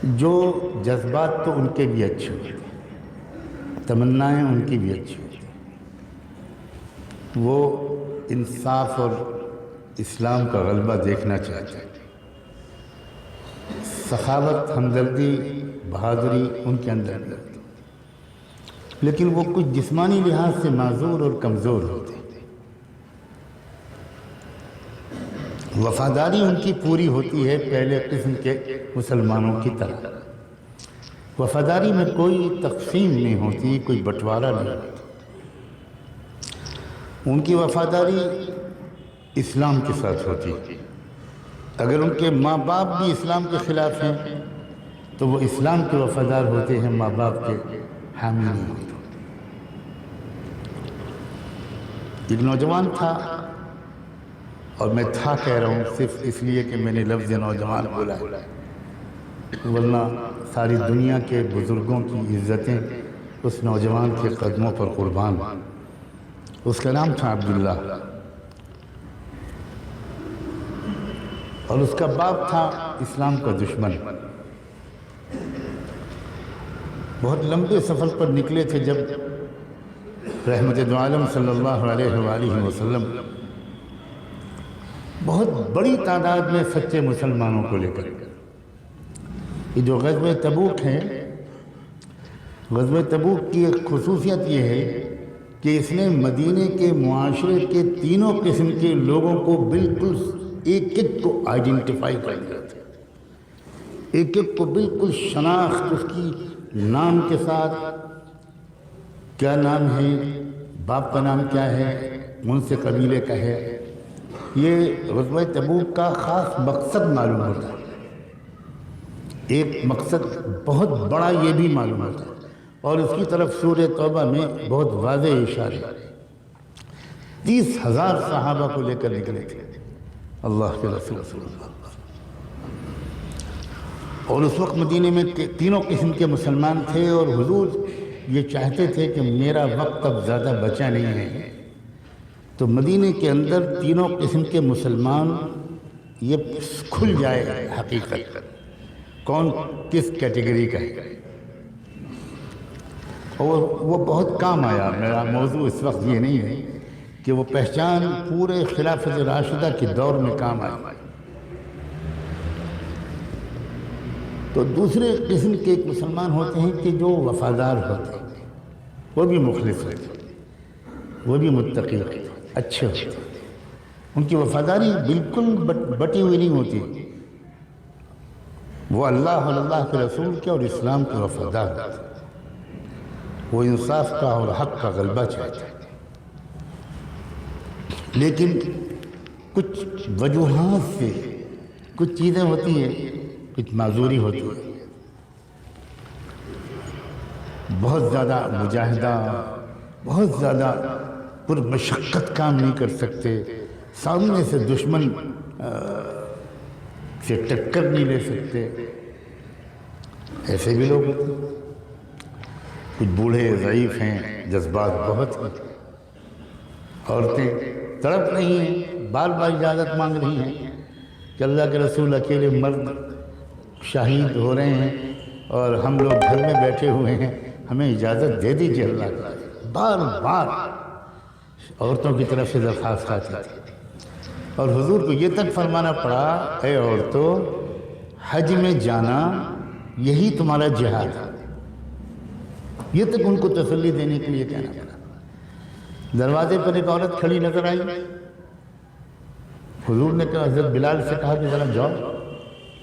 جو جذبات تو ان کے بھی اچھے ہوتے ہیں، تمنائیں ان کی بھی اچھی ہوتی ہیں، وہ انصاف اور اسلام کا غلبہ دیکھنا چاہتے ہیں، سخاوت، ہمدردی، بہادری ان کے اندر بھی ہوتی ہے، لیکن وہ کچھ جسمانی لحاظ سے معذور اور کمزور ہوتے ہیں۔ وفاداری ان کی پوری ہوتی ہے پہلے قسم کے مسلمانوں کی طرح۔ وفاداری میں کوئی تقسیم نہیں ہوتی، کوئی بٹوارہ نہیں ہوتا۔ ان کی وفاداری اسلام کے ساتھ ہوتی ہے۔ اگر ان کے ماں باپ بھی اسلام کے خلاف ہیں تو وہ اسلام کے وفادار ہوتے ہیں، ماں باپ کے حامی نہیں ہوتے۔ ایک نوجوان تھا، اور میں تھا کہہ رہا ہوں صرف اس لیے کہ میں نے لفظ نوجوان بولا ہے، ورنہ ساری دنیا کے بزرگوں کی عزتیں اس نوجوان کے قدموں پر قربان۔ اس کا نام تھا عبداللہ، اور اس کا باپ تھا اسلام کا دشمن۔ بہت لمبے سفر پر نکلے تھے جب رحمت دو عالم صلی اللہ علیہ وآلہ وسلم بہت بڑی تعداد میں سچے مسلمانوں کو لے کر، یہ جو غزوہ تبوک ہے، غزوہ تبوک کی ایک خصوصیت یہ ہے کہ اس نے مدینے کے معاشرے کے تینوں قسم کے لوگوں کو بالکل ایک ایک کو آئیڈینٹیفائی کر دیا تھا، ایک ایک کو بالکل شناخت اس کی نام کے ساتھ، کیا نام ہے، باپ کا نام کیا ہے، ان سے قبیلے کا ہے۔ یہ غزوہ تبوک کا خاص مقصد معلوم ہوتا ہے، ایک مقصد بہت بڑا یہ بھی معلوم ہوتا ہے، اور اس کی طرف سورہ توبہ میں بہت واضح اشارے۔ 30,000 صحابہ کو لے کر نکلے تھے اللہ کے رسول صلی اللہ علیہ وسلم، اور اس وقت مدینے میں تینوں قسم کے مسلمان تھے، اور حضور یہ چاہتے تھے کہ میرا وقت اب زیادہ بچا نہیں ہے، تو مدینے کے اندر تینوں قسم کے مسلمان یہ کھل جائے حقیقت کون کس کیٹیگری کا ہے، اور وہ بہت کام آیا۔ میرا موضوع اس وقت یہ نہیں ہے کہ وہ پہچان پورے خلافت راشدہ کے دور میں کام آئی۔ تو دوسرے قسم کے ایک مسلمان ہوتے ہیں کہ جو وفادار ہوتے ہیں، وہ بھی مخلص ہوتے ہیں، وہ بھی متقی ہوتے ہیں، اچھے ہوتے ہیں، ان کی وفاداری بالکل بٹی ہوئی نہیں ہوتی، وہ اللہ اور اللہ کے رسول کے اور اسلام کے وفادار ہوتے ہیں، وہ انصاف کا اور حق کا غلبہ چاہتے ہیں، لیکن کچھ وجوہات سے کچھ چیزیں ہوتی ہیں، کچھ معذوری ہوتی ہے، بہت زیادہ مجاہدہ، بہت زیادہ پرمشقت کام نہیں کر سکتے، سامنے سے دشمن سے ٹکر نہیں لے سکتے، ایسے بھی لوگ ہوتے ہیں۔ کچھ بوڑھے ضعیف ہیں، جذبات بہت ہیں، عورتیں تڑپ رہی ہیں، بار بار اجازت مانگ رہی ہیں کہ اللہ کے رسول اکیلے مرد شہید ہو رہے ہیں اور ہم لوگ گھر میں بیٹھے ہوئے ہیں، ہمیں اجازت دے دیجیے اللہ کا۔ بار بار عورتوں کی طرف سے درخواست آتی تھی، اور حضور کو یہ تک فرمانا پڑا، اے عورتوں، حج میں جانا یہی تمہارا جہاد ہے، یہ تک ان کو تسلی دینے کے لیے کہنا پڑا۔ دروازے پر ایک عورت کھڑی نظر آئی، حضور نے کہا، حضرت بلال سے کہا کہ ذرا جاؤ،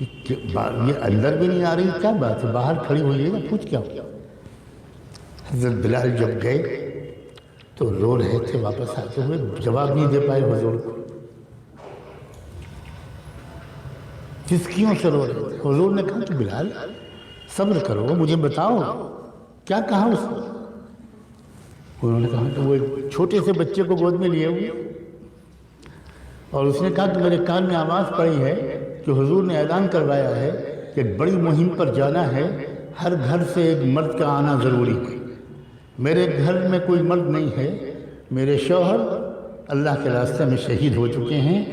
یہ اندر بھی نہیں آ رہی، کیا بات ہے، باہر کھڑی ہوئی ہے، پوچھ کیا ہو۔ حضرت بلال جب گئے تو رو رہے تھے، واپس آتے ہوئے جواب نہیں دے پائے حضور کو، چسکیوں سے رو رہے تھے۔ حضور نے کہا کہ بلال صبر کرو، مجھے بتاؤ کیا کہا اس نے۔ انہوں نے کہا کہ وہ ایک چھوٹے سے بچے کو گود میں لیے ہوئے، اور اس نے کہا کہ میرے کان میں آواز پڑی ہے کہ حضور نے اعلان کروایا ہے کہ ایک بڑی مہم پر جانا ہے، ہر گھر سے ایک مرد کا آنا ضروری ہے، میرے گھر میں کوئی مرد نہیں ہے، میرے شوہر اللہ کے راستے میں شہید ہو چکے ہیں،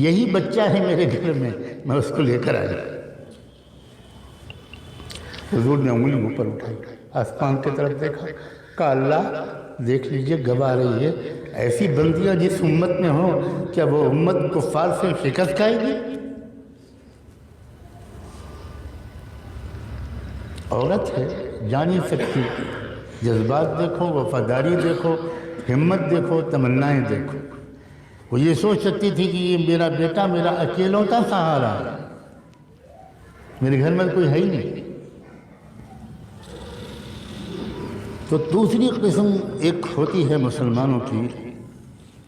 یہی بچہ ہے میرے گھر میں اس کو لے کر آیا۔ हुजूर ने उंगली ऊपर उठाई, आसमान की तरफ देखा, कहा अल्लाह देख लीजिए गवा रही है, ऐसी बंदियां जिस उम्मत में हो क्या वो उम्मत कुफ्फार से शिकस्त खाएगी? औरत है, जा नहीं सकती। जज्बात देखो, वफादारी देखो, हिम्मत देखो, तमन्नाएं देखो। वो ये सोच सकती थी कि ये मेरा बेटा मेरा अकेलौता सहारा है, मेरे घर में कोई है ही नहीं। तो दूसरी किस्म एक होती है मुसलमानों की,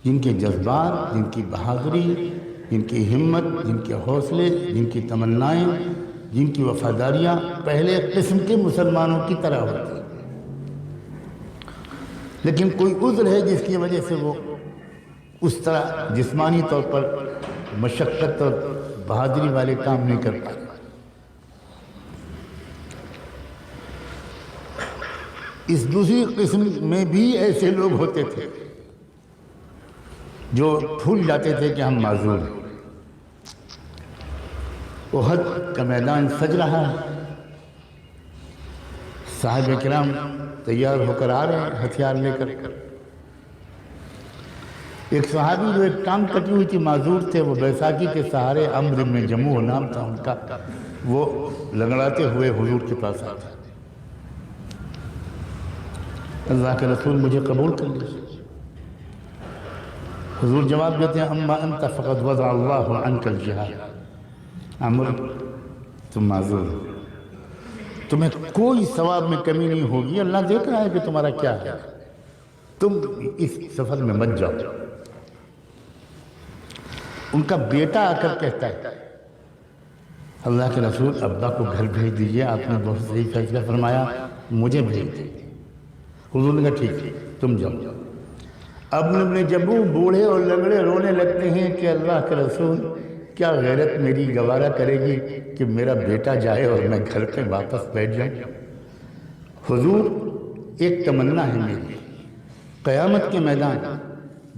जिनके जज्बात, जिनकी बहादुरी, जिनकी हिम्मत, जिनके हौसले, जिनकी तमन्नाएं, जिनकी वफादारियाँ पहले किस्म के मुसलमानों की तरह होती हैं, लेकिन कोई उज़्र है जिसकी वजह से वो उस तरह जिस्मानी तौर पर मशक्क़त और बहादुरी वाले काम नहीं कर पाते। इस दूसरी किस्म में भी ऐसे लोग होते थे जो भूल जाते थे कि हम माजूर हैं। उहद का मैदान सज रहा है, साहिब किराम तैयार होकर आ रहे हैं हथियार लेकर। एक सहाबी जो एक टांग कटी हुई थी, माजूर थे, वो बैसाखी के सहारे, अम्र इब्न जमूह नाम था उनका, वो लंगड़ाते हुए हुजूर के पास आते, अल्लाह के रसूल मुझे कबूल कर लीजिए। हुजूर जवाब देते हैं, अम्मा अंत फ़क़द वज़अ अल्लाहु अन्कल जिहाद, अम्र तुम माजूर हो, तुम्हें कोई सवाब में कमी नहीं होगी, अल्लाह देख रहा है कि तुम्हारा क्या है, तुम इस सफ़र में मत जाओ। उनका बेटा आकर कहता है, अल्लाह के रसूल अब्बा को घर भेज दीजिए, आपने बहुत सही फैसला फरमाया, मुझे भेज दीजिए। हुजूर ने कहा ठीक है तुम जाओ। अब जब वो बूढ़े और लंगड़े रोने लगते हैं कि अल्लाह के रसूल क्या गैरत मेरी गवारा करेगी कि मेरा बेटा जाए और मैं घर पे वापस बैठ जाऊँ। हुजूर एक तमन्ना है मेरी, क़यामत के मैदान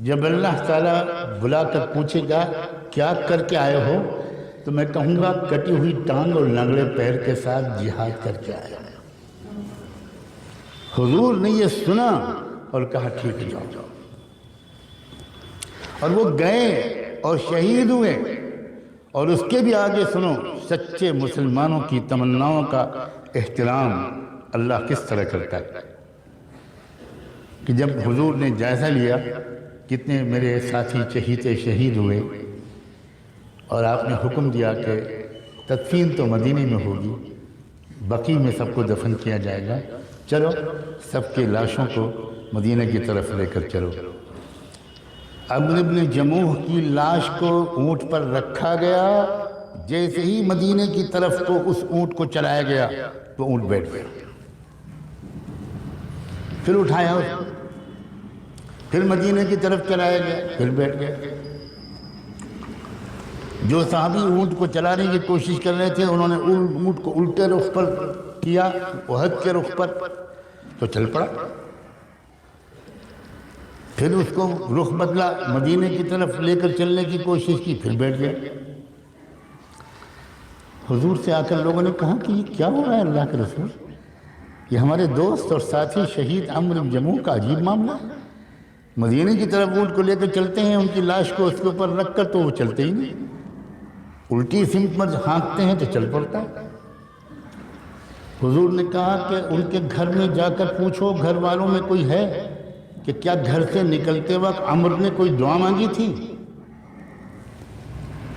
जब अल्लाह ताला बुलाकर पूछेगा क्या करके आए हो, तो मैं कहूँगा कटी हुई टांग और लंगड़े पैर के साथ जिहाद करके आया। हुजूर ने ये सुना और कहा ठीक है जाओ, और वो गए और शहीद हुए। और उसके भी आगे सुनो, सच्चे मुसलमानों की तमन्नाओं का एहतराम अल्लाह किस तरह करता है कि जब हुजूर ने जायज़ा लिया कितने मेरे साथी चहीते शहीद हुए, और आपने हुक्म दिया कि तदफीन तो मदीने में होगी, बकी में सबको दफन किया जाएगा, चलो सबके लाशों को मदीने की तरफ लेकर चलो। अम्र इब्न जमूह की लाश को ऊँट पर रखा गया, जैसे ही मदीने की तरफ को उस ऊँट को चलाया गया तो ऊँट बैठ गया, फिर उठाया उसको, फिर मदीने की तरफ चलाया गया, फिर बैठ गया। जो साहबी ऊँट को चलाने की कोशिश कर रहे थे, उन्होंने ऊँट को उल्टे रुख पर किया, उहद के रुख पर, तो चल पड़ा। फिर उसको रुख बदला, मदीने की तरफ लेकर चलने की कोशिश की, फिर बैठ गया। हुजूर से आकर लोगों ने कहा कि ये क्या हो रहा है अल्लाह के रसूल, ये हमारे दोस्त और साथी शहीद अम्र इब्न जमूह का अजीब मामला है। मदीने की तरफ ऊँट को लेकर चलते हैं, उनकी लाश को उसके ऊपर रख कर तो वो चलते ही नहीं, उल्टी सिमत में हाँकते हैं तो चल पड़ता है। हुजूर ने कहा कि उनके घर में जाकर पूछो, घर वालों में कोई है कि क्या घर से निकलते वक्त अम्र ने कोई दुआ मांगी थी?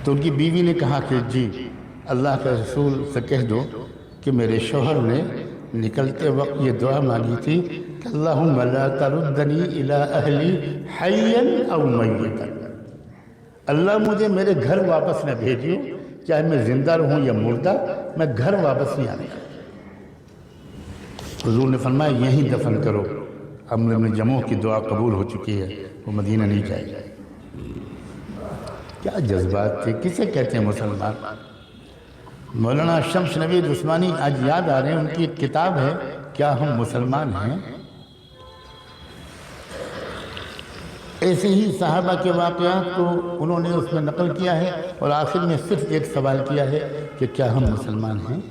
तो उनकी बीवी ने कहा कि जी, अल्लाह के रसूल से कह दो कि मेरे शौहर ने निकलते वक्त ये दुआ मांगी थी कि अल्लाहुम्मा ला तरुद्दनी इला अहली हय्यन औ मय्यतन, अल्लाह मुझे मेरे घर वापस न भेजियो, चाहे मैं जिंदा रहूं या मुर्दा, मैं घर वापस नहीं आने। हुजूर ने फरमाया यहीं दफन करो, अम्र इब्न जमूह की दुआ कबूल हो चुकी है, वो मदीना नहीं जाएगा। क्या जज्बात थे, किसे कहते हैं मुसलमान। मौलाना शम्स नवीद उस्मानी आज याद आ रहे हैं, उनकी एक किताब है क्या हम मुसलमान हैं। ऐसे ही सहाबा के वाक़यात को उन्होंने उसमें नकल किया है, और आखिर में सिर्फ एक सवाल किया है कि क्या हम मुसलमान हैं।